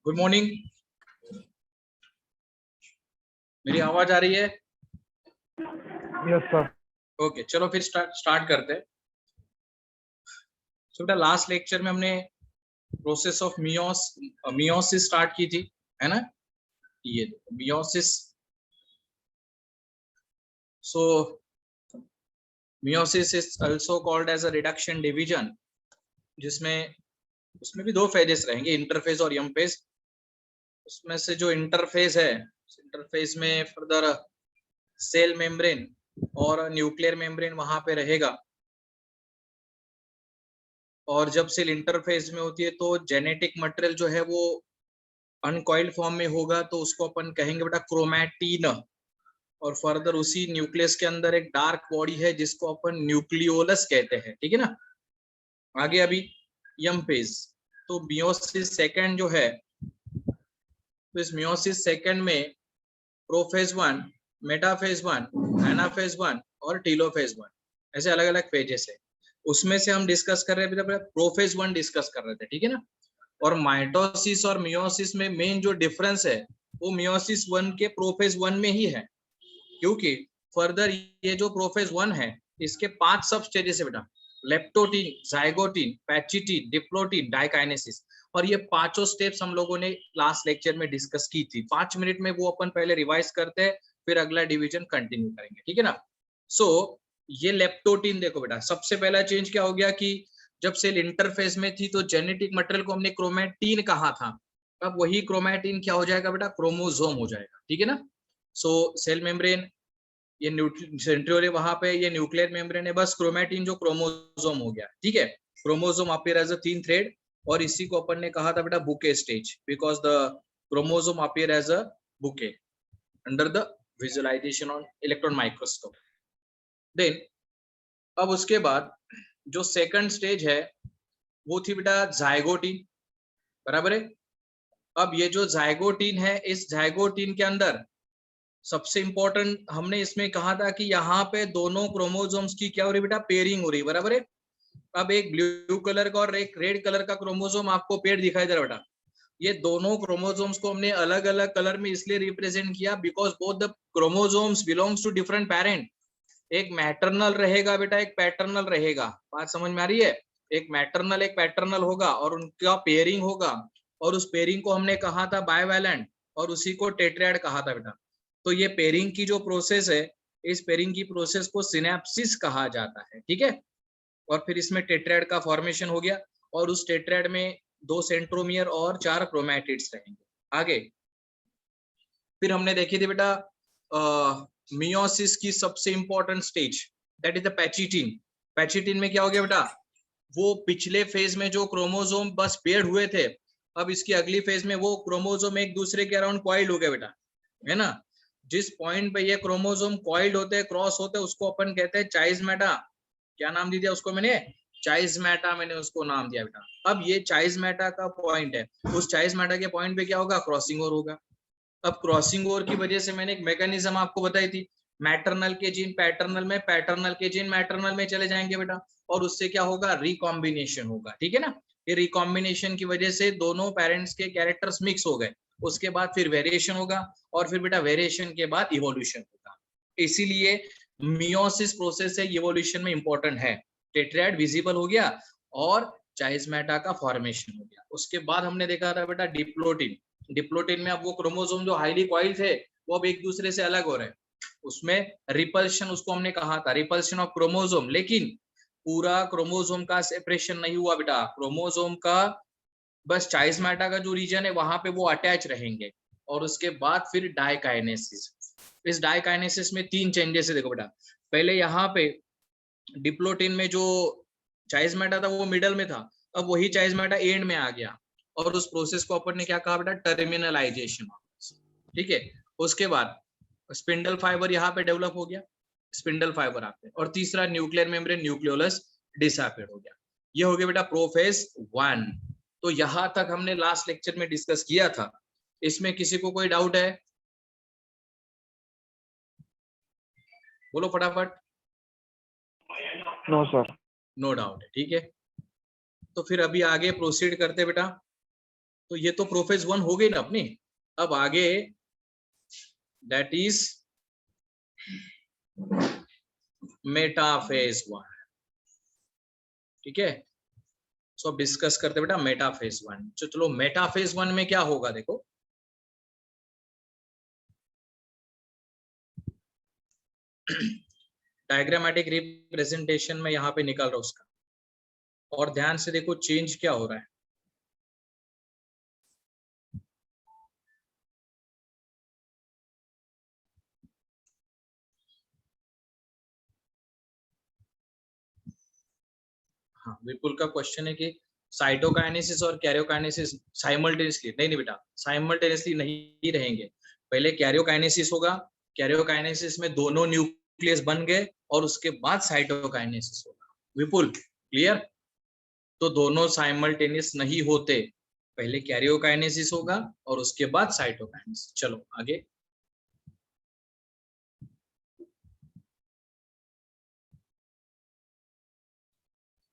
Good morning, मेरी आवाज आ रही है? Yes sir. ओके, चलो फिर स्टार्ट करते हैं। सो बेटा लास्ट लेक्चर में हमने प्रोसेस ऑफ मियोसिस स्टार्ट की थी, है ना? ये meiosis. So meiosis is also called as a reduction division, जिसमें उसमें भी दो फेजेस रहेंगे, इंटरफेज और यम फेज। उसमें से जो इंटरफेज है, इंटरफेज में फर्दर सेल मेम्ब्रेन और न्यूक्लियर मेम्ब्रेन वहां पे रहेगा। और जब सेल इंटरफेज में होती है तो जेनेटिक मटेरियल जो है वो अनकॉइल्ड फॉर्म में होगा, तो उसको अपन कहेंगे बेटा क्रोमैटिन। और फर्दर उसी न्यूक्लियस के अंदर एक डार्क बॉडी है जिसको अपन न्यूक्लियोलस कहते हैं, ठीक है ना? आगे अभी यम फेज, तो मियोसिस सेकंड जो है, तो इस मियोसिस सेकंड में प्रोफेज 1, मेटाफेज 1, एनाफेज 1 और टीलोफेज 1, ऐसे अलग अलग फेजेस है। उसमें से हम डिस्कस कर रहे थे, प्रोफेज 1 डिस्कस कर रहे थे, ठीक है ना? और माइटोसिस और मियोसिस में मेन जो डिफरेंस है वो मियोसिस 1 के प्रोफेज 1 में ही है, क्योंकि फर्दर ये जो प्रोफेज 1 है इसके 5 सब स्टेजेस है बेटा, leptotene, zygotene, pachytene, diplotene, diakinesis. और ये पांचों स्टेप्स हम लोगों ने लास्ट लेक्चर में डिस्कस की थी। 5 मिनट में वो अपन पहले रिवाइज करते हैं, फिर अगला डिवीजन कंटिन्यू करेंगे, ठीक है ना? सो ये लेप्टोटीन देखो बेटा, सबसे पहला चेंज क्या हो गया कि जब सेल इंटरफेस में थी तो जेनेटिक मटेरियल को हमने क्रोमैटिन कहा था, अब वही क्रोमैटिन क्या हो जाएगा बेटा, क्रोमोसोम हो जाएगा, ठीक है ना? सो सेल मेम्ब्रेन ये सेंट्रियोल वहां पे, ये न्यूक्लियर मेम्ब्रेन है, बस क्रोमैटिन जो क्रोमोसोम हो गया, ठीक है? क्रोमोसोम अपीयर एज अ तीन थ्रेड, और इसी को अपन ने कहा था बेटा bouquet stage, because the chromosome appear as a bouquet under the visualisation on electron microscope. Then अब उसके बाद जो सेकंड स्टेज है वो थी बेटा जाइगोटीन, बराबर है? अब ये जो जाइगोटीन है, इस जाइगोटीन के अंदर सबसे इंपॉर्टेंट हमने इसमें कहा था कि यहाँ पे दोनों क्रोमोसोम्स की क्या हो रही बेटा, पेयरिंग हो रही, बराबर है? अब एक ब्लू कलर का और एक रेड कलर का क्रोमोसोम आपको पेयर दिखाई दे रहा बेटा। ये दोनों क्रोमोसोम्स को हमने अलग अलग कलर में इसलिए रिप्रेजेंट किया because both the chromosomes belongs to different parent. एक मैटरनल रहेगा बेटा, एक पैटर्नल रहेगा, बात समझ में आ रही है? एक मैटरनल एक पैटर्नल होगा और उनका पेयरिंग होगा, और उस पेयरिंग को हमने कहा था बायवैलेंट, और उसी को टेट्राएड कहा था बेटा। तो ये पेयरिंग की जो प्रोसेस है, इस पेयरिंग की प्रोसेस को सिनेप्सिस कहा जाता है, ठीक है? और फिर इसमें टेट्राएड का फॉर्मेशन हो गया, और उस टेट्राएड में 2 सेंट्रोमियर और 4 क्रोमैटिड्स रहेंगे। आगे फिर हमने देखी थी बेटा मियोसिस की सबसे important stage, that is the pachytene. Pachytene में क्या हो गया बेटा, वो पिछले फेज में जो क्रोमोसोम बस पेयर हुए थे, अब इसकी अगली फेज में वो क्रोमोसोम एक दूसरे के अराउंड कॉइल्ड हो गया बेटा, है ना? जिस पॉइंट पे ये क्रोमोसोम कॉइल्ड होते हैं, क्रॉस होते हैं, उसको अपन कहते हैं चाइज़मेटा। क्या नाम दिया उसको मैंने? चाइज़मेटा, मैंने उसको नाम दिया बेटा। अब ये चाइज़मेटा का पॉइंट है, उस चाइज़मेटा के पॉइंट पे क्या होगा, क्रॉसिंग ओवर होगा। अब क्रॉसिंग ओवर की वजह से मैंने एक मैकेनिज्म आपको बताई थी, मैटरनल के जीन पैटर्नल में, पैटर्नल के जीन मैटरनल में चले जाएंगे बेटा, और उससे क्या होगा, रिकॉम्बिनेशन होगा, ठीक है ना? ये रिकॉम्बिनेशन की वजह से दोनों पेरेंट्स के कैरेक्टर्स मिक्स हो गए, उसके बाद फिर वेरिएशन होगा, और फिर बेटा वेरिएशन के बाद इवोल्यूशन होगा। इसीलिए मियोसिस प्रोसेस है, इवोल्यूशन में इंपॉर्टेंट है। टेट्राएड विजिबल हो गया और चाइज़मेटा का फॉर्मेशन हो गया। उसके बाद हमने देखा था बेटा डिप्लोटिन। डिप्लोटिन में अब वो क्रोमोसोम जो हाईली कॉइल थे वो अब एक दूसरे से अलग हो रहे हैं, उसमें रिपल्शन उसको हमने कहा था, रिपल्शन ऑफ क्रोमोसोम। लेकिन पूरा क्रोमोसोम का सेपरेशन नहीं हुआ बेटा, क्रोमोसोम का बस चाइज़मेटा का जो रीजन है वहां पे वो अटैच रहेंगे। और उसके बाद फिर डाइकाइनेसिस। इस डाइकाइनेसिस में 3 चेंजेस है, देखो बेटा। पहले यहाँ पे डिप्लोटिन में जो चाइज़मेटा था वो मिडल में था, अब वही चाइज़मेटा एंड में आ गया, और उस प्रोसेस को अपन ने क्या कहा बेटा, टर्मिनलाइजेशन, ठीक है? उसके बाद स्पिंडल फाइबर यहाँ पे डेवलप हो गया, स्पिंडल फाइबर आपके, और तीसरा न्यूक्लियर मेम्ब्रेन न्यूक्लियोलस डिसअपियर हो गया। ये हो गया बेटा प्रोफेज 1। तो यहाँ तक हमने लास्ट लेक्चर में डिस्कस किया था। इसमें किसी को कोई डाउट है? बोलो फटाफट। No sir. नो डाउट है, ठीक है? तो फिर अभी आगे प्रोसीड करते बेटा। तो ये तो प्रोफेज 1 हो गई ना अपनी। अब आगे दैट इज मेटाफेज 1, ठीक है। सो अब डिस्कस करते बेटा मेटाफेज 1। चलो मेटाफेज 1 में क्या होगा देखो। डायग्रामेटिक रिप्रेजेंटेशन में यहाँ पे निकल रहा उसका, और ध्यान से देखो चेंज क्या हो रहा है। हाँ, विपुल का क्वेश्चन है कि साइटोकाइनेसिस और कैरियोकाइनेसिस साइमल्टेनियसली, नहीं बेटा, साइमल्टेनियसली नहीं रहेंगे। पहले कैरियोकाइनेसिस होगा, कैरियोकाइनेसिस में दोनों न्यूक्लियस बन गए और उसके बाद साइटोकाइनेसिस होगा। विपुल क्लियर? तो दोनों साइमल्टेनियस नहीं होते, पहले कैरियोकाइनेसिस होगा और उसके बाद साइटोकाइनेसिस। चलो आगे।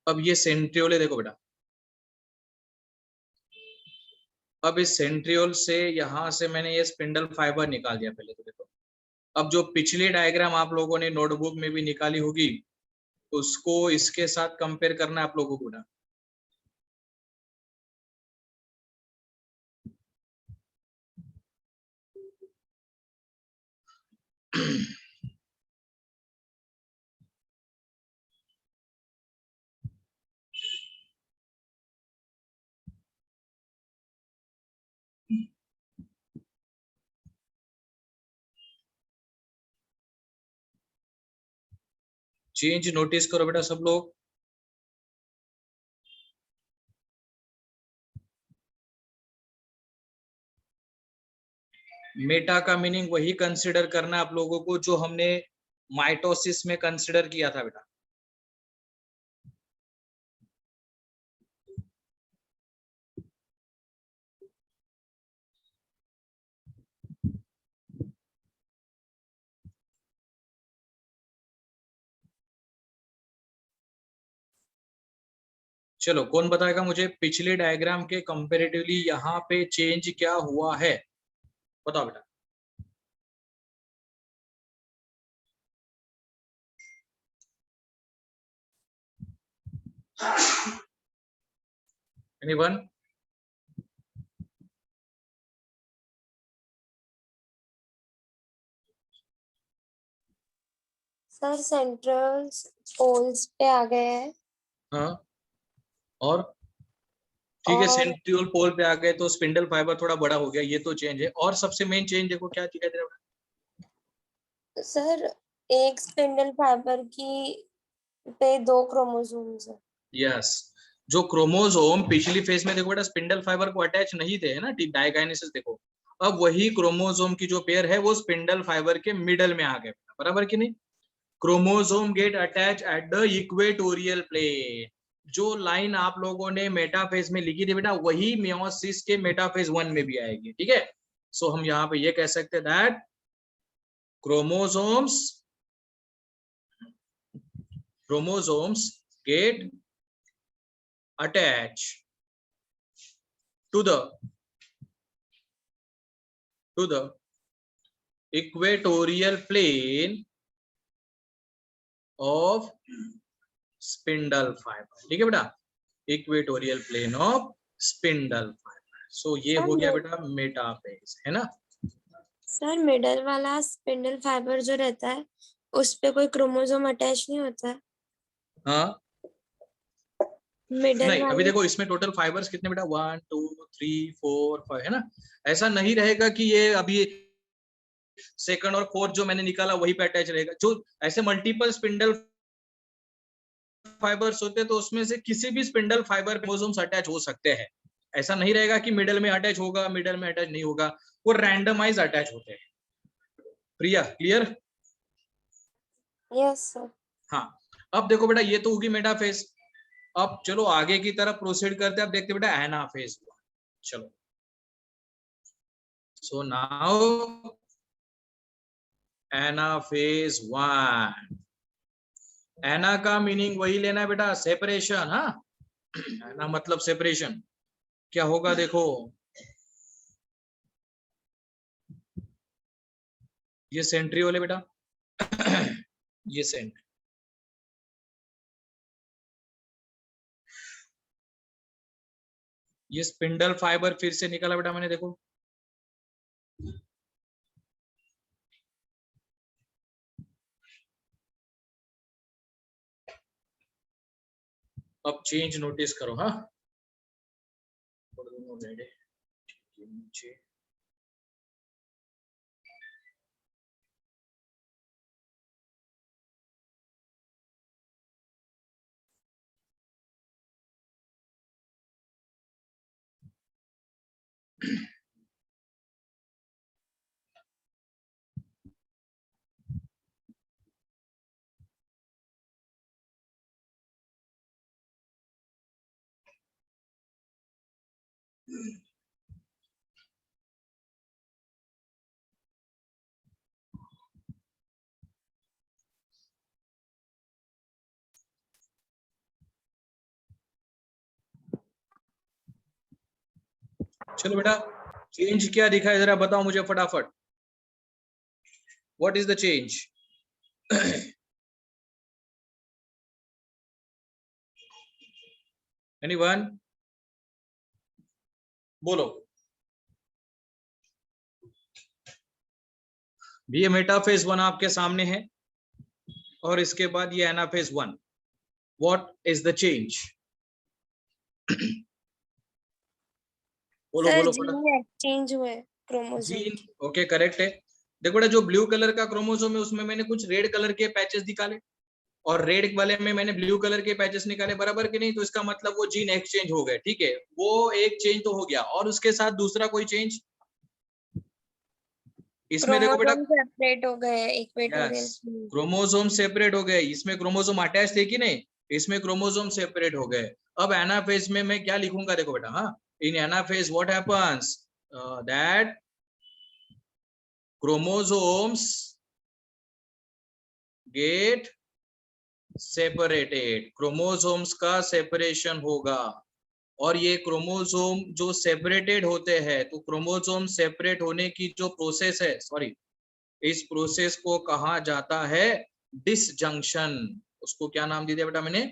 अब ये सेंट्रियोल है देखो बेटा। अब इस सेंट्रियोल से यहां से मैंने ये स्पिंडल फाइबर निकाल दिया पहले तो देखो। अब जो पिछली डायग्राम आप लोगों ने नोटबुक में भी निकाली होगी, उसको इसके साथ कंपेयर करना है आप लोगों को बेटा। चेंज नोटिस करो बेटा सब लोग। मेटा का मीनिंग वही कंसिडर करना आप लोगों को जो हमने माइटोसिस में कंसिडर किया था बेटा। चलो कौन बताएगा मुझे पिछले डायग्राम के कंपैरेटिवली यहाँ पे चेंज क्या हुआ है, बताओ बेटा। एनीवन? सर सेंट्रल पोल्स पे आ गए हैं। हाँ, और ठीक है, और सेंट्रियोल पोल पे आ गए तो स्पिंडल फाइबर थोड़ा बड़ा हो गया, ये तो चेंज है। और सबसे मेन चेंज देखो क्या दिखाई दे रहा है। सर एक स्पिंडल फाइबर की पे 2 क्रोमोसोम्स है। यस, जो क्रोमोसोम पिछली फेज में देखो बेटा स्पिंडल फाइबर को अटैच नहीं थे, है ना, डायकाइनेसिस देखो। अब वही क्रोमोसोम की जो पेयर है वो स्पिंडल फाइबर के मिडल में आ गए, बराबर कि नहीं। Chromosome get attach at the equatorial plane. जो लाइन आप लोगों ने मेटाफेज में लिखी थी बेटा, वही मियोसिस के मेटाफेज 1 में भी आएगी, ठीक है। सो हम यहाँ पे ये कह सकते हैं that chromosomes get attached to the equatorial plane of spindle fiber, ठीक है बेटा, equatorial plane of spindle fibre. So ये हो गया बेटा मेटाफेज, है ना। सर मिडल वाला स्पिंडल फाइबर जो रहता है उस पे कोई क्रोमोसोम अटैच नहीं होता है। हाँ, मिडल नहीं, अभी वाले देखो इसमें टोटल फाइबर्स कितने बेटा, 1 2 3 4 5, है ना। ऐसा नहीं रहेगा कि ये अभी सेकंड और फोर्थ जो मैंने निकाला वही पे अटैच रहेगा। जो ऐसे मल्टीपल स्पिंडल फाइबर्स होते हैं तो उसमें से किसी भी स्पिंडल फाइबर क्रोमोसोम्स अटैच हो सकते हैं। ऐसा नहीं रहेगा कि मिडल में अटैच होगा, मिडल में अटैच नहीं होगा, वो रैंडमाइज अटैच होते हैं। प्रिया क्लियर? Yes sir. हाँ, अब देखो बेटा ये तो होगी मेटाफेज। अब चलो आगे की तरफ प्रोसीड करते हैं। अब देखते हैं बेटा एनाफेज। चलो, सो नाउ एनाफेज 1। एना का मीनिंग वही लेना है बेटा, सेपरेशन। हाँ, है ना, मतलब सेपरेशन क्या होगा देखो, ये सेंट्री वाले बेटा ये सेंट्री, ये स्पिंडल फाइबर फिर से निकाला बेटा मैंने, देखो अब चेंज नोटिस करो। हाँ नीचे चलो बेटा, चेंज क्या दिखा है जरा बताओ मुझे फटाफट, what is the change? Anyone बोलो। ये मेटाफेज 1 आपके सामने है और इसके बाद ये anaphase 1, what is the change? बोलो सर बोलो जीन एक्सचेंज हुए क्रोमोसोम जीन, की। ओके करेक्ट है। देखो बेटा, जो ब्लू कलर का क्रोमोसोम है उसमें मैंने कुछ रेड कलर के पैचेस निकाले और रेड वाले में मैंने ब्लू कलर के पैचेस निकाले, बराबर कि नहीं? तो इसका मतलब वो जीन एक्सचेंज हो गए, ठीक है, वो एक चेंज तो हो गया। और उसके साथ दूसरा कोई चेंज इसमें देखो बेटा, क्रोमोसोम सेपरेट हो गए yes, equatorial plane. Chromosome separate हो गए। इसमें क्रोमोसोम अटैच थे कि नहीं? इसमें क्रोमोसोम सेपरेट हो गए। अब एनाफेज में मैं क्या लिखूंगा देखो बेटा, हाँ, इन anaphase what happens, that chromosomes get separated, chromosomes का सेपरेशन होगा। और ये क्रोमोसोम जो सेपरेटेड होते हैं, तो क्रोमोसोम सेपरेट होने की जो प्रोसेस है, सॉरी, इस प्रोसेस को कहा जाता है डिसजंक्शन। उसको क्या नाम दे दिया बेटा मैंने?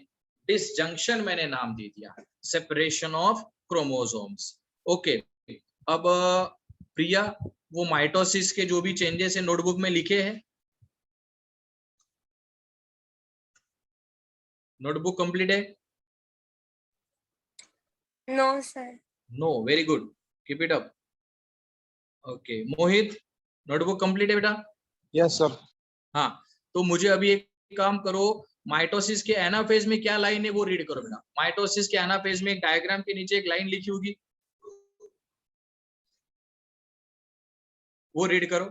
डिसजंक्शन मैंने नाम दे दिया, सेपरेशन ऑफ क्रोमोसोम्स। ओके, अब प्रिया, वो माइटोसिस के जो भी चेंजेस है नोटबुक में लिखे हैं? नोटबुक कंप्लीट है? No sir. No, very good, keep it up. Okay Mohit, notebook complete है बेटा? Yes sir. हाँ, तो मुझे अभी एक काम करो, माइटोसिस के एनाफेज में क्या लाइन है वो रीड करो बेटा। माइटोसिस के एनाफेज में एक डायग्राम के नीचे एक लाइन लिखी होगी, वो रीड करो।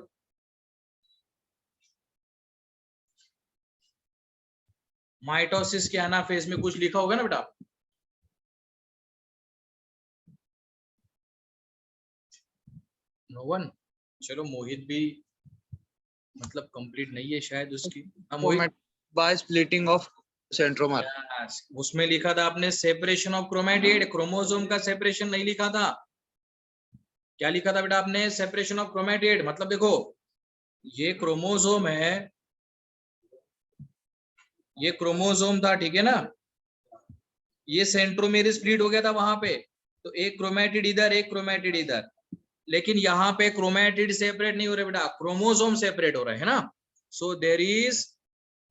माइटोसिस के एनाफेज में कुछ लिखा होगा ना बेटा? नो वन, चलो मोहित भी मतलब कंप्लीट नहीं है शायद उसकी। हाँ Mohit, by splitting of centromere. yes, उसमें लिखा था आपने सेपरेशन ऑफ क्रोमैटिड, क्रोमोसोम का सेपरेशन नहीं लिखा था। क्या लिखा था बेटा आपने? Separation of chromatid. मतलब देखो, ये क्रोमोसोम है, ये क्रोमोसोम था, ठीक है ना, ये सेंट्रोमेर स्प्लिट हो गया था वहां पे, तो एक क्रोमैटिड इधर एक क्रोमैटिड इधर, लेकिन यहाँ पे क्रोमैटिड सेपरेट नहीं हो रहे बेटा, क्रोमोसोम सेपरेट हो रहे हैं ना। So there is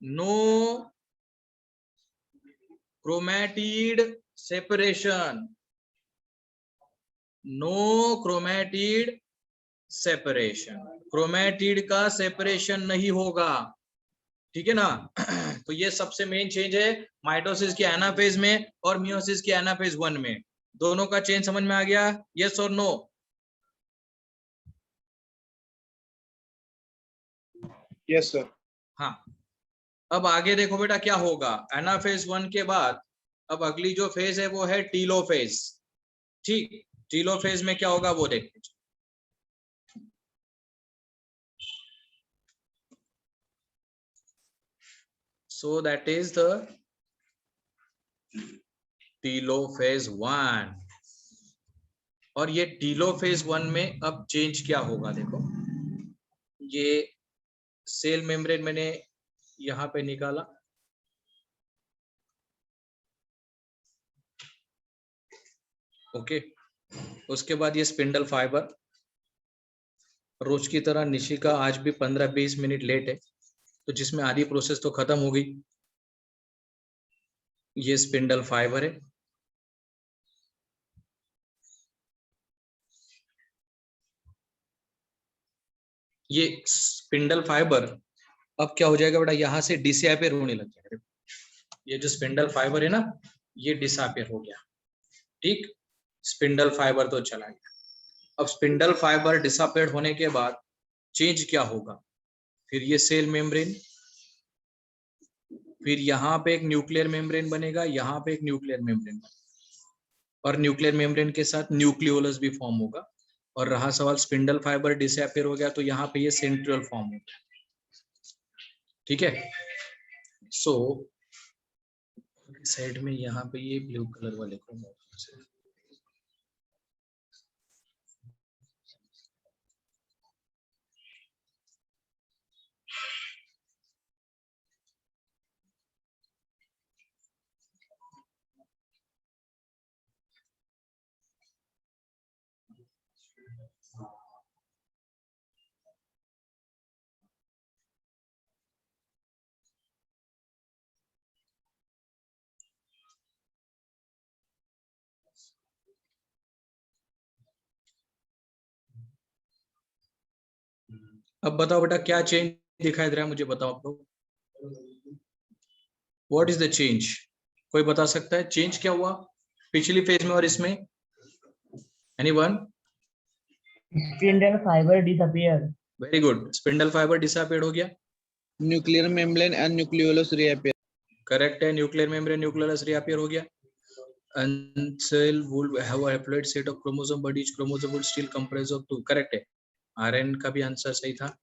no chromatid separation, no chromatid separation, chromatid का सेपरेशन नहीं होगा, ठीक है ना। तो ये सबसे मेन चेंज है माइटोसिस के एनाफेज में और मियोसिस के एनाफेज 1 में, दोनों का चेंज समझ में आ गया? यस और नो? Yes sir. हाँ, अब आगे देखो बेटा क्या होगा एनाफेज 1 के बाद। अब अगली जो फेज है वो है टीलोफेज, ठीक। टीलोफेज में क्या होगा वो देखते हैं। So that is the telophase 1। और ये टीलोफेज 1 में अब चेंज क्या होगा, देखो ये सेल मेम्ब्रेन मैंने यहां पे निकाला, ओके। उसके बाद ये स्पिंडल फाइबर, रोज की तरह निशिका आज भी 15-20 मिनट लेट है, तो जिसमें आधी प्रोसेस तो खत्म हो गई। ये स्पिंडल फाइबर है, ये स्पिंडल फाइबर अब क्या हो जाएगा बेटा, यहां से डिसअपियर होने लग जाएगा। ये जो स्पिंडल फाइबर है ना, ये डिसअपियर हो गया, ठीक। स्पिंडल फाइबर तो चला गया। अब स्पिंडल फाइबर डिसअपियर होने के बाद चेंज क्या होगा, फिर ये सेल मेम्ब्रेन, फिर यहाँ पे एक न्यूक्लियर मेम्ब्रेन बनेगा, यहाँ पे एक न्यूक्लियर मेम्ब्रेन बनेगा, और न्यूक्लियर मेम्ब्रेन के साथ न्यूक्लियोलस भी फॉर्म होगा। और रहा सवाल स्पिंडल फाइबर डिसअपियर हो गया तो यहाँ पे ये सेंट्रियोल फॉर्म हो गया, ठीक है। सो साइड में यहाँ पे ये ब्लू कलर वाले क्रोमोसोम्स है। अब बताओ बेटा क्या चेंज दिखाई दे रहा है, मुझे बताओ आप लोग। व्हाट इज द चेंज, कोई बता सकता है चेंज क्या हुआ पिछली फेज में और इसमें? Anyone? Spindle fibre disappear. Very good, spindle fibre disappear हो गया। Nuclear membrane and nucleolus reappear. Correct है, न्यूक्लियर मेम्ब्रेन न्यूक्लियस रीअपियर हो गया। And cell would have a haploid set of chromosome, but each chromosome would still comprise of 2. Correct है, RN का भी answer सही था।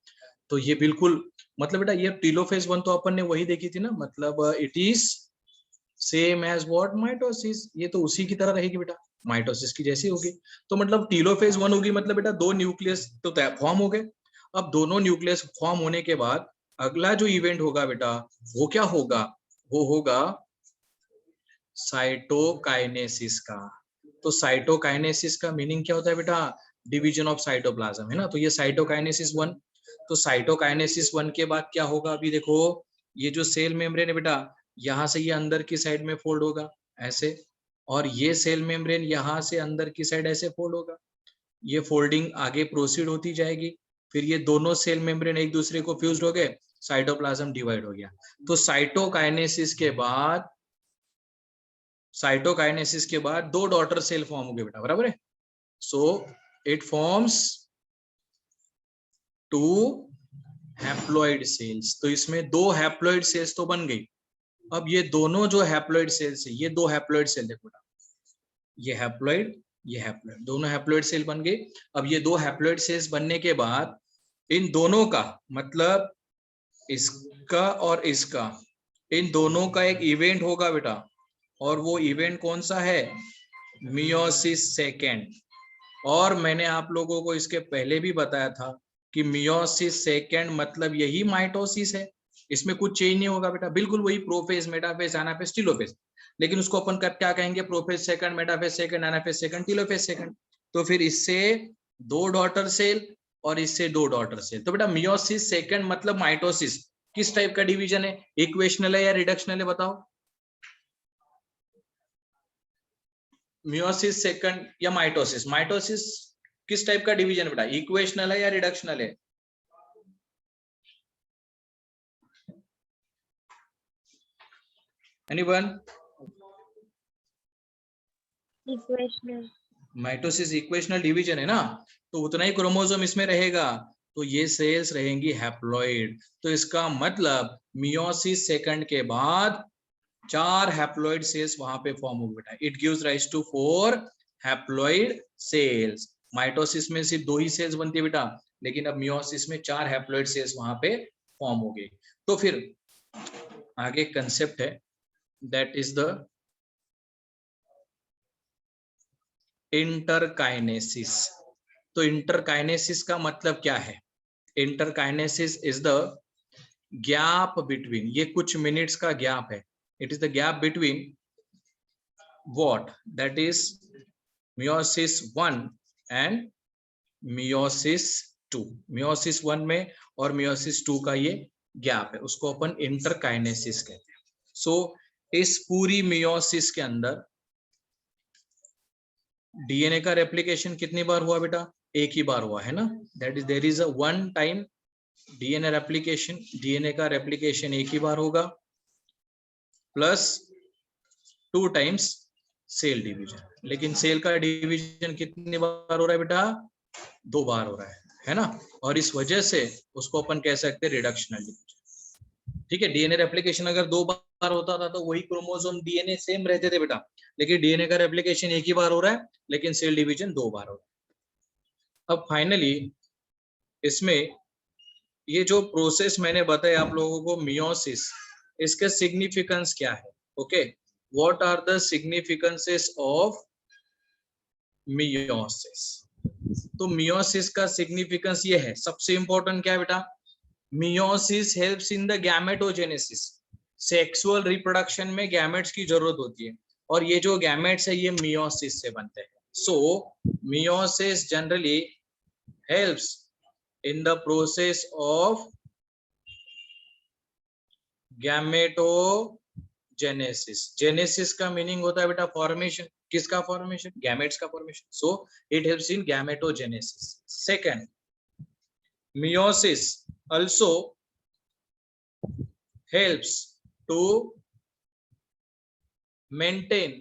तो ये बिल्कुल मतलब बेटा ये टीलोफेज 1 तो अपन ने वही देखी थी ना, मतलब it is same as what, mitosis. ये तो उसी की तरह रहेगी बेटा, माइटोसिस की जैसी होगी। तो मतलब टीलोफेज 1 होगी, मतलब बेटा दो न्यूक्लियस तो फॉर्म हो गए। अब दोनों न्यूक्लियस फॉर्म होने के बाद अगला जो इवेंट होगा बेटा वो क्या होगा, वो होगा साइटोकाइनेसिस का। तो साइटोकाइनेसिस का मीनिंग क्या होता है बेटा, डिवीजन ऑफ साइटोप्लाज्म, है ना। तो ये साइटोकाइनेसिस 1। तो साइटोकाइनेसिस 1 के बाद क्या होगा, अभी देखो ये जो सेल मेम्ब्रेन है बेटा, यहाँ से ये अंदर की साइड में फोल्ड होगा ऐसे, और ये सेल मेम्ब्रेन यहाँ से अंदर की साइड ऐसे फोल्ड होगा। ये फोल्डिंग आगे प्रोसीड होती जाएगी, फिर ये दोनों सेल मेम्ब्रेन एक दूसरे को फ्यूज्ड हो गए, साइटोप्लाज्म डिवाइड हो गया। तो साइटोकाइनेसिस के बाद दो डॉटर सेल फॉर्म हो गए बेटा, बराबर है। So it forms 2 haploid cells. तो इसमें 2 हैप्लॉइड सेल्स तो बन गई। अब ये दोनों जो हैप्लॉइड सेल्स है, ये 2 हैप्लॉइड सेल देखो बेटा, ये हैप्लॉइड दोनों हैप्लॉइड सेल बन गए। अब ये 2 हैप्लॉइड सेल्स बनने के बाद इन दोनों का मतलब इसका और इसका, इन दोनों का एक इवेंट होगा बेटा, और वो इवेंट कौन सा है, मियोसिस सेकेंड। और मैंने आप लोगों को इसके पहले भी बताया था कि मियोसिस सेकेंड मतलब यही माइटोसिस है, इसमें कुछ चेंज नहीं होगा बेटा, बिल्कुल वही प्रोफेज, मेटाफेज, एनाफेज, टीलोफेज। लेकिन उसको अपन क्या कहेंगे, prophase second, metaphase second, anaphase second, telophase second. तो फिर इससे 2 डॉटर सेल और इससे 2 डॉटर सेल। तो बेटा मियोसिस सेकंड मतलब माइटोसिस किस टाइप का डिवीजन है, इक्वेशनल है या रिडक्शनल है, बताओ। मियोसिस सेकंड या माइटोसिस, माइटोसिस किस टाइप का डिवीजन बेटा, इक्वेशनल है या रिडक्शनल है? Anyone? Equational. Mitosis equational division है ना, तो उतना ही क्रोमोसोम इसमें रहेगा, तो ये सेल्स रहेंगी हैप्लॉइड। तो इसका मतलब मियोसिस सेकंड के बाद 4 हैप्लॉइड सेल्स वहां पे फॉर्म हो बेटा। It gives rise to 4 haploid cells. Mitosis में सिर्फ 2 ही सेल्स बनती है बेटा, लेकिन अब मियोसिस में 4 हैप्लॉइड सेल्स वहां पे फॉर्म हो गई। तो फिर आगे कंसेप्ट है, दैट इज द इंटरकाइनेसिस। तो इंटरकाइनेसिस का मतलब क्या है? Interkinesis is the gap between, ये कुछ मिनट्स का गैप है, it is the gap between what, that is meiosis 1 and meiosis 2। Meiosis 1 में और मियोसिस 2 का ये गैप है, उसको अपन इंटरकाइनेसिस कहते हैं। सो इस पूरी मियोसिस के अंदर डीएनए का रेप्लिकेशन कितनी बार हुआ बेटा? एक ही बार हुआ है ना, that is there is a one time DNA replication. DNA का रेप्लिकेशन एक ही बार होगा, प्लस 2 टाइम्स सेल डिवीजन। लेकिन सेल का डिवीजन कितनी बार हो रहा है बेटा? 2 बार हो रहा है ना। और इस वजह से उसको अपन कह सकते हैं रिडक्शनल डिवीजन। ठीक है, डीएनए रेप्लिकेशन अगर 2 बार होता था तो वही क्रोमोसोम डीएनए सेम रहते थे बेटा, लेकिन डीएनए का रेप्लिकेशन एक ही बार हो रहा है, लेकिन सेल डिवीजन 2 बार हो रहा है। अब फाइनली इसमें ये जो प्रोसेस मैंने बताया आप लोगों को मियोसिस, इसका सिग्निफिकेंस क्या है? Okay, what are the significances of meiosis? तो मियोसिस का सिग्निफिकेंस ये है, सबसे इंपॉर्टेंट क्या है बेटा? Meiosis helps in the gametogenesis. Sexual reproduction में गैमेट्स की जरूरत होती है, और ये जो गैमेट्स है ये मियोसिस से बनते हैं। So meiosis generally helps in the process of gametogenesis. Genesis का मीनिंग होता है बेटा फॉर्मेशन। किसका फॉर्मेशन? गैमेट्स का formation. So it helps in gametogenesis. Second, meiosis also helps to maintain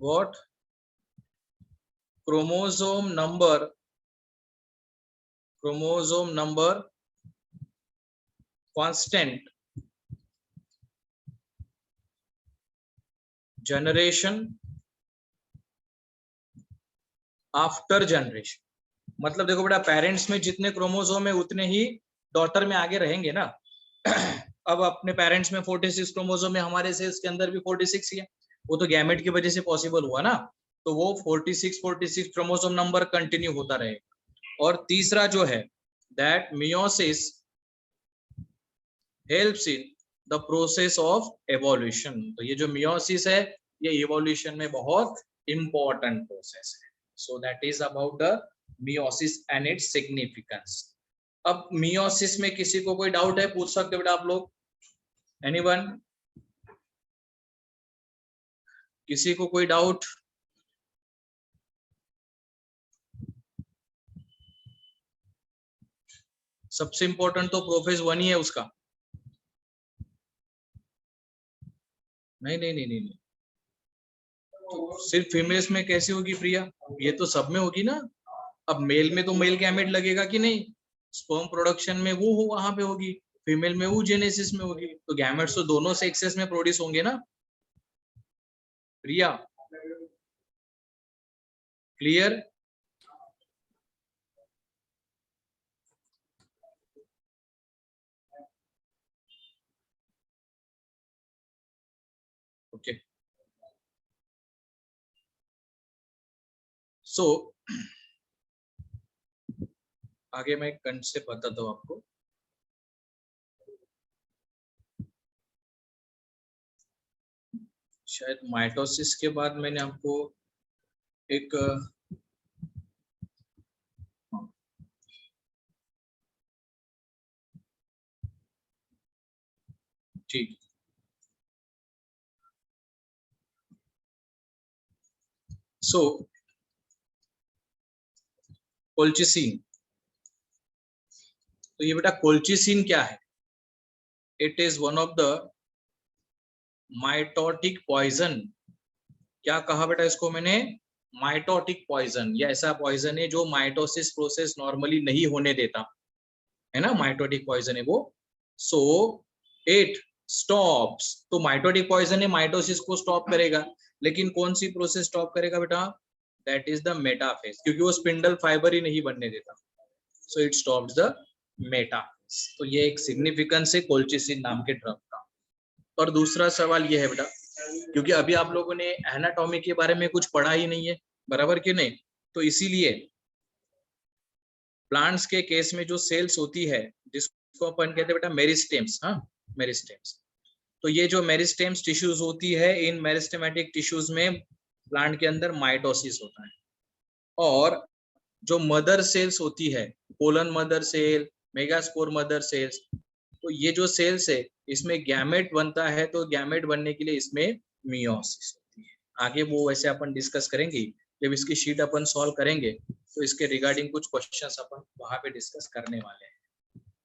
what? Chromosome number constant generation after generation. मतलब देखो बेटा, parents में जितने क्रोमोसोम है उतने ही डॉटर में आगे रहेंगे ना। अब अपने पेरेंट्स में 46 क्रोमोसोम है, हमारे सेल्स के अंदर भी 46 ही है, वो तो गैमेट की वजह से पॉसिबल हुआ ना। तो वो 46 क्रोमोसोम नंबर कंटिन्यू होता रहेगा। और तीसरा जो है that meiosis helps in the process of evolution. तो ये जो मियोसिस है ये इवोल्यूशन में बहुत इंपॉर्टेंट प्रोसेस है। So that is about the meiosis and its significance. अब मियोसिस में किसी को कोई डाउट है, पूछ सकते हो बेटा आप लोग? एनीवन? किसी को कोई डाउट? सबसे इंपॉर्टेंट तो प्रोफेस 1 ही है उसका। नहीं नहीं नहीं नहीं, नहीं। तो सिर्फ फीमेल्स में कैसे होगी प्रिया? ये तो सब में होगी ना। अब मेल में तो मेल गैमेट लगेगा कि नहीं? स्पर्म प्रोडक्शन में वो हो वहां पे होगी, फीमेल में वो जेनेसिस में होगी, तो गैमेट्स तो दोनों सेक्सेस में प्रोड्यूस होंगे ना प्रिया। क्लियर? ओके, सो आगे मैं कंसेप्ट बताता हूँ आपको। शायद माइटोसिस के बाद मैंने आपको एक ठीक, सो कोल्चिसिन। तो ये बेटा कोल्चिसिन क्या है? It is one of the mitotic poison. क्या कहा बेटा इसको मैंने? Mitotic poison. ये ऐसा पॉइजन है जो माइटोसिस प्रोसेस नॉर्मली नहीं होने देता है ना, माइटोटिक पॉइजन है वो। सो इट स्टॉप्स, तो माइटोटिक पॉइजन है, माइटोसिस को स्टॉप करेगा, लेकिन कौन सी प्रोसेस स्टॉप करेगा बेटा? दैट इज द मेटाफेज, क्योंकि वो स्पिंडल फाइबर ही नहीं बनने देता। So it stops the metaphase. तो ये एक सिग्निफिकेंस है कोल्चिसिन नाम के ड्रग का। और दूसरा सवाल ये है बेटा, क्योंकि अभी आप लोगों ने एनाटॉमी के बारे में कुछ पढ़ा ही नहीं है, बराबर कि नहीं? तो इसीलिए प्लांट्स के केस में जो सेल्स होती है जिसको अपन कहते हैं बेटा मेरिस्टेम्स, हाँ मेरिस्टेम्स, तो ये जो मेरिस्टेम्स टिश्यूज होती है, इन मेरिस्टेमेटिक टिश्यूज में प्लांट के अंदर माइटोसिस होता है। और जो मदर सेल्स होती है, pollen mother cell, megaspore mother cells, तो ये जो सेल्स है इसमें गैमेट बनता है, तो गैमेट बनने के लिए इसमें मियोसिस होती है। आगे वो वैसे अपन डिस्कस करेंगे, जब इसकी शीट अपन सॉल्व करेंगे तो इसके रिगार्डिंग कुछ क्वेश्चंस अपन वहां पे डिस्कस करने वाले हैं।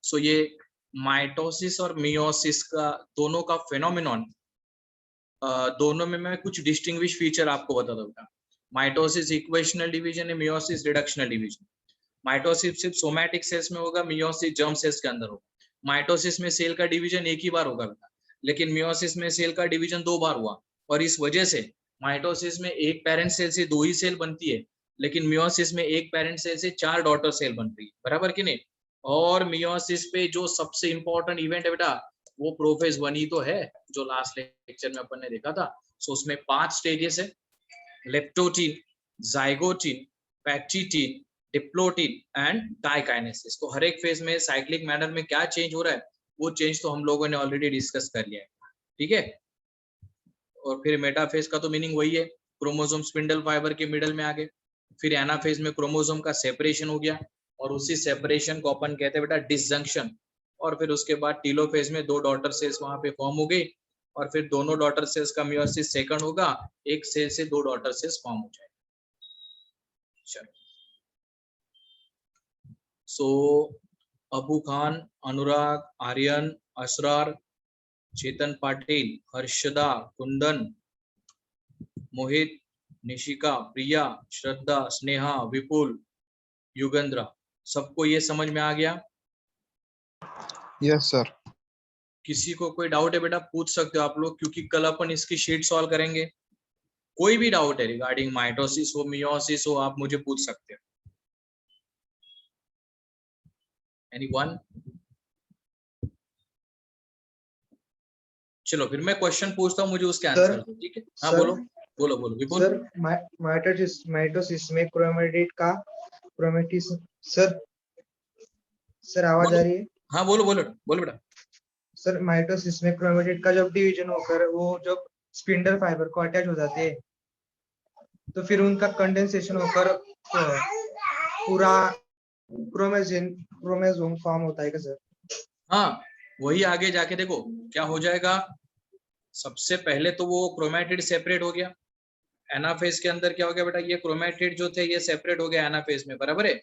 सो ये माइटोसिस और मियोसिस का दोनों का फेनोमेनॉन, दोनों में मैं कुछ डिस्टिंग्विश फीचर आपको बता दूंगा। माइटोसिस इक्वेशनल डिवीजन है, मियोसिस रिडक्शनल डिवीजन। माइटोसिस सिर्फ सोमैटिक सेल्स में होगा, मियोसिस जर्म सेल्स के अंदर होगा। माइटोसिस में सेल का डिवीजन एक ही बार होगा बेटा, लेकिन मियोसिस में सेल का डिवीजन 2 बार हुआ, और इस वजह से माइटोसिस में एक पेरेंट सेल से 2 ही सेल बनती है, लेकिन मियोसिस में एक पेरेंट सेल से 4 डॉटर सेल बन रही है, बराबर कि नहीं? और मियोसिस पे जो सबसे इंपॉर्टेंट इवेंट है बेटा वो प्रोफेज 1 ही तो है, जो लास्ट लेक्चर में अपन ने देखा था। सो उसमें 5 स्टेजेस है, leptotene, zygotene, pachytene, diplotene and diakinesis. तो हर एक फेज में साइक्लिक मैनर में क्या चेंज हो रहा है वो चेंज तो हम लोगों ने ऑलरेडी डिस्कस कर लिया है, ठीक है। और फिर मेटाफेज का तो मीनिंग वही है, क्रोमोसोम स्पिंडल फाइबर के मिडल में आ गए। फिर एनाफेज में क्रोमोसोम का सेपरेशन हो गया, और उसी सेपरेशन को अपन कहते हैं बेटा डिसजंक्शन। और फिर उसके बाद टीलोफेज में 2 डॉटर सेल्स वहां पे फॉर्म हो गई, और फिर दोनों डॉटर सेल्स का मियोसिस सेकंड होगा, एक सेल से 2 डॉटर सेल्स फॉर्म हो जाएगा। चलो, सो अबू खान, अनुराग, आर्यन, असरार, चेतन पाटिल, हर्षदा, कुंदन, मोहित, निशिका, प्रिया, श्रद्धा, स्नेहा, विपुल, युगेंद्र, सबको ये समझ में आ गया? Yes sir. किसी को कोई डाउट है बेटा पूछ सकते हो आप लोग, क्योंकि कल अपन इसकी शीट सॉल्व करेंगे। कोई भी डाउट है रिगार्डिंग माइटोसिस हो, मियोसिस हो, आप मुझे पूछ सकते हो। एनीवन? चलो फिर मैं क्वेश्चन पूछता हूँ, मुझे उसके आंसर दो, ठीक है? हाँ बोलो बोलो बोलो विपुल। सर माइटोसिस में क्रोमेटिस सर आवाज आ रही है? हाँ बोलो बोलो बोलो बेटा। सर माइटोसिस में क्रोमेटिड का जब डिवीजन होकर वो जब स्पिंडल फाइबर को अटैच हो जाते हैं तो फिर उनका कंडेंसेशन होकर पूरा क्रोमोसोम फॉर्म होता है क्या सर? हाँ वही आगे जाके देखो क्या हो जाएगा। सबसे पहले तो वो क्रोमेटिड सेपरेट हो गया, एनाफेज के अंदर क्या हो गया बेटा, ये क्रोमेटिड जो थे ये सेपरेट हो गया एनाफेज में, बराबर है।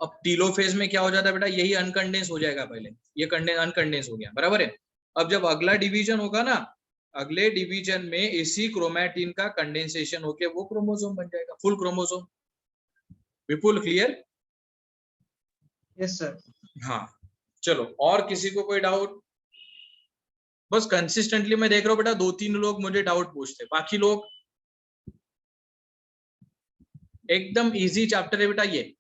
अब टीलोफेज में क्या हो जाता है बेटा, यही अनकंडेंस हो जाएगा, पहले ये अनकंडेंस हो गया, बराबर है। अब जब अगला डिवीजन होगा ना, अगले डिवीजन में इसी क्रोमैटिन का कंडेंसेशन होके वो क्रोमोसोम बन जाएगा, फुल क्रोमोसोम। विपुल क्लियर? Yes sir. हाँ चलो, और किसी को कोई डाउट? बस कंसिस्टेंटली मैं देख रहा हूँ बेटा 2-3 लोग मुझे डाउट पूछते, बाकी लोग एकदम इजी चैप्टर है बेटा, ये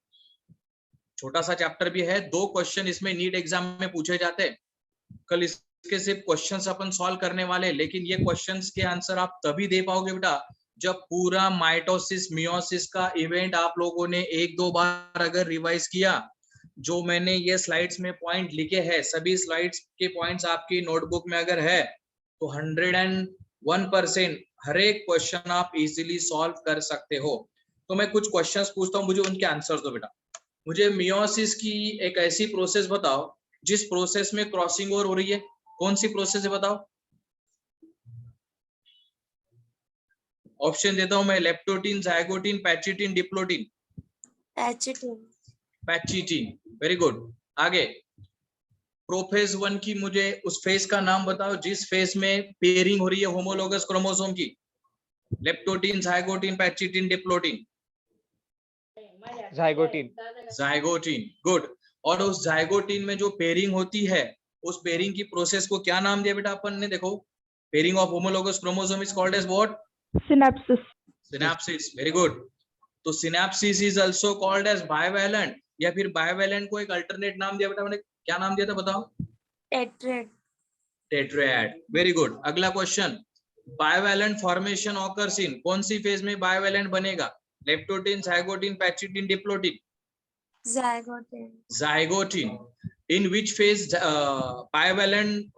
छोटा सा चैप्टर भी है। 2 क्वेश्चन इसमें नीट एग्जाम में पूछे जाते हैं। कल इसके सिर्फ क्वेश्चंस अपन सॉल्व करने वाले, लेकिन ये क्वेश्चंस के आंसर आप तभी दे पाओगे बेटा जब पूरा माइटोसिस मियोसिस का इवेंट आप लोगों ने 1-2 बार अगर रिवाइज किया। जो मैंने ये स्लाइड्स में पॉइंट लिखे हैं, सभी स्लाइड्स के पॉइंट्स आपकी नोटबुक में अगर है तो 101% हर एक क्वेश्चन आप इजीली सॉल्व कर सकते हो। तो मैं कुछ क्वेश्चंस पूछता हूँ, मुझे उनके आंसर्स दो बेटा। मुझे मियोसिस की एक ऐसी प्रोसेस बताओ जिस प्रोसेस में क्रॉसिंग ओवर हो रही है, कौन सी प्रोसेस है बताओ? ऑप्शन देता हूं मैं, leptotene, zygotene, pachytene, diplotene. Pachytene, very good. आगे प्रोफेज 1 की मुझे उस फेज का नाम बताओ जिस फेज में पेयरिंग हो रही है होमोलोगस क्रोमोसोम की। Leptotene, zygotene, pachytene, diplotene. Zygotene. Zygotene, good. और उस जाइगोटीन में जो पेयरिंग होती है, उस पेयरिंग की प्रोसेस को क्या नाम दिया बेटा अपन ने? देखो, pairing of homologous chromosome is called as what? Synapsis. Synapsis, very good. तो synapsis is also called as bivalent, या फिर बाइवैलेंट को एक अल्टरनेट नाम दिया बेटा मैंने, क्या नाम दिया था बताओ? टेट्रैड। Tetrad, very good. अगला question, bivalent formation occurs in, कौन सी फेज में बायोवैलेंट बनेगा? Leptotene, zygotene, pachytene, diplotene? zygote, zygotene. In which phase bivalent,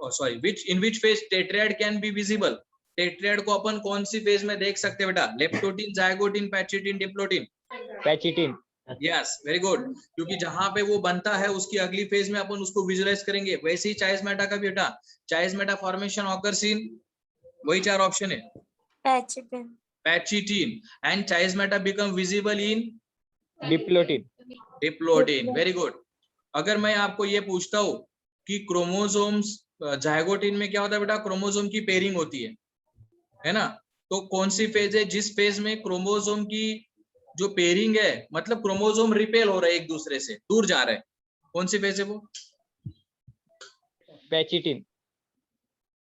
in which phase tetrad can be visible? Tetrad को अपन कौन सी फेज में देख सकते हैं बेटा? Leptotene, zygotene, pachytene, diplotene? Pachytene. Yes, very good. क्योंकि जहां पे वो बनता है उसकी अगली फेज में अपन उसको विजुअलाइज करेंगे. वैसे ही चाइस्मेटा का भी बेटा, चाइस्मेटा फॉर्मेशन ऑकर्स इन, वही 4 ऑप्शन है, pachytene, pachytene. And chiasmata become visible in diplotene. Diplotene. Very good. अगर मैं आपको ये पूछता हूँ कि क्रोमोसोम्स, जाइगोटीन में क्या होता है बेटा? क्रोमोसोम की पेयरिंग होती है ना? तो कौन सी फेज है जिस फेज में क्रोमोसोम की जो पेयरिंग है, मतलब क्रोमोसोम रिपेल हो रहे हैं एक दूसरे से, दूर जा रहे हैं, कौन सी फेज है वो? पैचिटीन.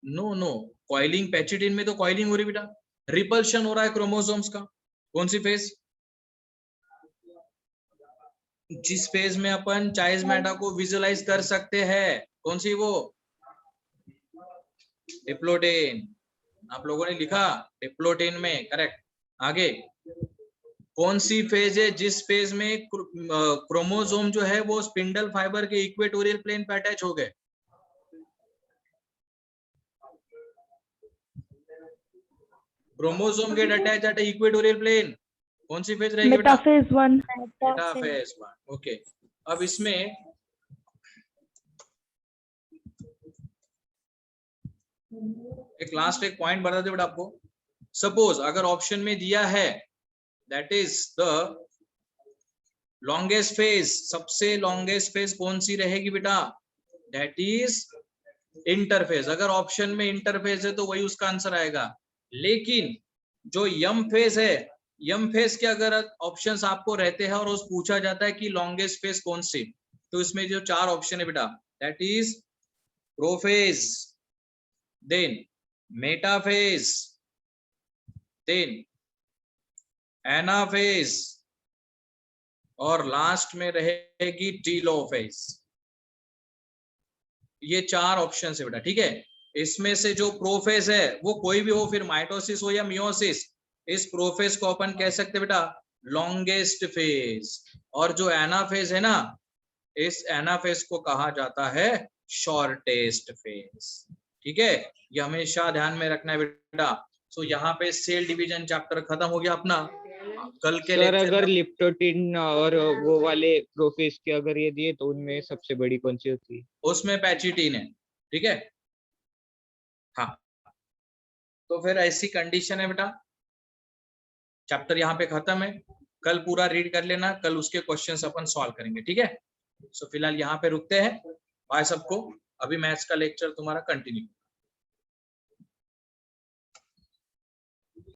No, coiling. पैचिटीन में तो कॉइलिंग हो रही बेटा, रिपल्शन हो रहा है क्रोमोसोम्स का. कौन सी फेज? जिस फेज में अपन चाइस्मेटा को विजुअलाइज कर सकते हैं, कौन सी वो? डिप्लोटीन. आप लोगों ने लिखा डिप्लोटीन में, करेक्ट. आगे, कौन सी फेज है जिस फेज में क्रोमोसोम जो है वो स्पिंडल फाइबर के इक्वेटोरियल प्लेन पे अटैच हो गए? Chromosome get attach at equatorial plane. कौन सी फेज रहेगी बेटा? मेटाफेज 1. मेटाफेज 1. ओके. अब इसमें एक लास्ट एक पॉइंट बता दे बेटा आपको. सपोज अगर ऑप्शन में दिया है that is the longest phase, सबसे लॉन्गेस्ट फेज कौन सी रहेगी बेटा? That is interphase. अगर ऑप्शन में इंटरफेज है तो वही उसका आंसर आएगा. लेकिन जो यम फेज है, यम फेज के अगर ऑप्शंस आपको रहते हैं और उस पूछा जाता है कि लॉन्गेस्ट फेज कौन सी, तो इसमें जो 4 ऑप्शन है बेटा, that is prophase, then metaphase, then anaphase, और लास्ट में रहेगी टीलोफेज. ये 4 ऑप्शन है बेटा, ठीक है. इसमें से जो प्रोफेज है वो कोई भी हो, फिर माइटोसिस हो या मियोसिस, इस प्रोफेज को अपन कह सकते हैं बेटा लॉन्गेस्ट फेज. और जो एनाफेज है ना, इस एनाफेज को कहा जाता है शॉर्टेस्ट फेज. ठीक है, ये हमेशा ध्यान में रखना है बेटा. सो यहाँ पे सेल डिवीजन चैप्टर खत्म हो गया अपना. कल के सर लेक्चर अगर में लिप्टोटीन और वो वाले प्रोफेज के अगर ये दिए तो उनमें सबसे बड़ी कौन सी होती है? उसमें पैचिटीन है. ठीक है, हाँ. तो फिर ऐसी कंडीशन है बेटा, चैप्टर यहाँ पे खत्म है. कल पूरा रीड कर लेना, कल उसके क्वेश्चंस अपन सॉल्व करेंगे. ठीक है. सो फिलहाल यहाँ पे रुकते हैं. बाय सबको. अभी मैथ्स का लेक्चर तुम्हारा कंटिन्यू.